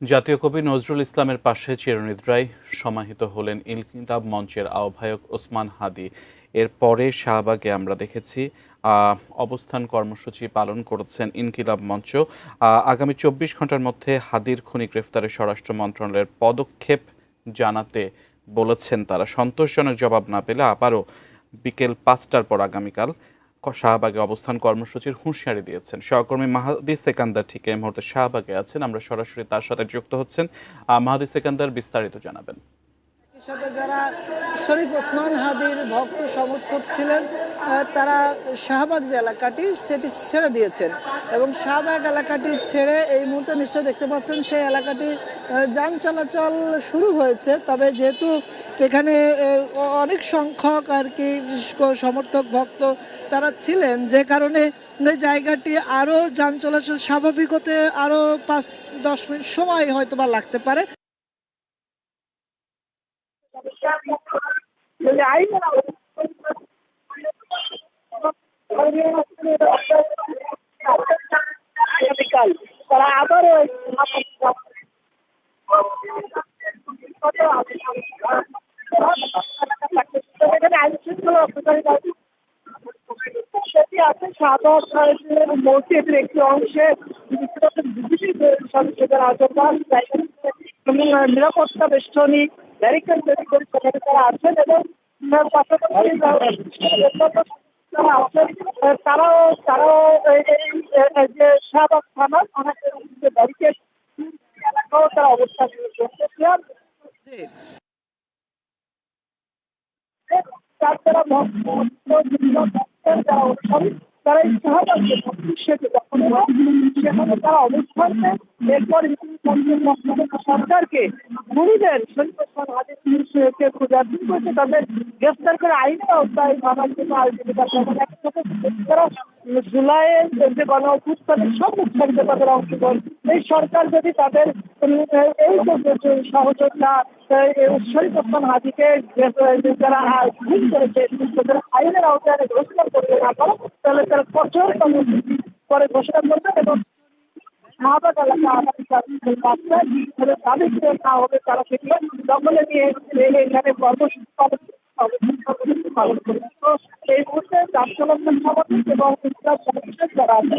জাতীয় কবি নজরুল ইসলামের পাশে চিরনিদ্রায় সমাহিত হলেন ইনকিলাব মঞ্চের আহ্বায়ক ওসমান হাদি। এরপরে শাহবাগে আমরা দেখেছি অবস্থান কর্মসূচি পালন করেছেন ইনকিলাব মঞ্চ। আগামী ২৪ ঘন্টার মধ্যে হাদির খুনি গ্রেফতারে স্বরাষ্ট্র মন্ত্রণালয়ের পদক্ষেপ জানাতে বলেছেন তারা। সন্তোষজনক জবাব না পেলে আবারও বিকেল ৫টার পর আগামীকাল শাহবাগে অবস্থান কর্মসূচির হুঁশিয়ারি দিয়েছেন। সহকর্মী মাহাদি সেকান্দার ঠিক এই মুহূর্তে শাহবাগে আছেন, আমরা সরাসরি তার সাথে যুক্ত হচ্ছেন। মাহাদি সেকান্দার বিস্তারিত জানাবেন। সাথে যারা শরীফ ওসমান হাদির ভক্ত সমর্থক ছিলেন তারা শাহবাগ যে এলাকাটি সেটি ছেড়ে দিয়েছেন এবং শাহবাগ এলাকাটি ছেড়ে এই মুহূর্তে নিশ্চয় দেখতে পাচ্ছেন সেই এলাকাটি যান চলাচল শুরু হয়েছে। তবে যেহেতু এখানে অনেক সংখ্যক আর কি সমর্থক ভক্ত তারা ছিলেন, যে কারণে এই জায়গাটি আরও যান চলাচল স্বাভাবিক হতে আরও ৫-১০ মিনিট সময় হয়তো বা লাগতে পারে। তারা আবারও আইন শৃঙ্খলা সেটি আছে শাহবাগ মসজিদের একটি অংশে সদস্যদের আচরণ এবং নিরাপত্তা বেষ্টনী ব্যারিকেড তৈরি করে সেখানে তারা আছেন এবং পাশাপাশি তারাও এই যে শাহবাগ থানার অনেক ব্যারিকেড এলাকাও তারা অবস্থান করতেছিলেন। তারা এই শাহবাগকে সেখানে তারা অবস্থান নেন। এরপর সরকারকে খুনিদের শরীফ ওসমান হাদিকে খোঁজাখুঁজি করছে, তাদের গ্রেফতার করে আইনের আওতায় আনার জন্য জুলাইয়ের যে গণ অভ্যুত্থানের সম্মুখীন তাদের অংশগ্রহণ। এই সরকার যদি তাদের এই সহযোগিতা শরীফ ওসমান হাদিকে যারা খুন করেছে তাদের আইনের আওতায় ঘোষণা করতে না পারে তাহলে তারা কঠোর কর্মসূচি করে ঘোষণা করবেন এবং শাহবাগ এলাকা আগামীকাল দাবি না হবে তারা সেগুলো দখলে নিয়ে এখানে কর্মসূচি পালন করবে। তো এই মুহূর্তে যান চলাচল সমর্থক এবং সমর্থক যারা আছে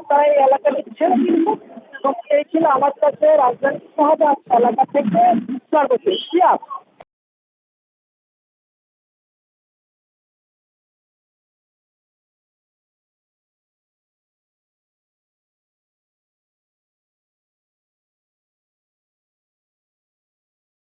তারা এই এলাকাটি ছেড়ে দিয়েছে এবং এই ছিল আমার কাছে রাজধানী শাহবাগ এলাকা থেকে সর্বশেষ।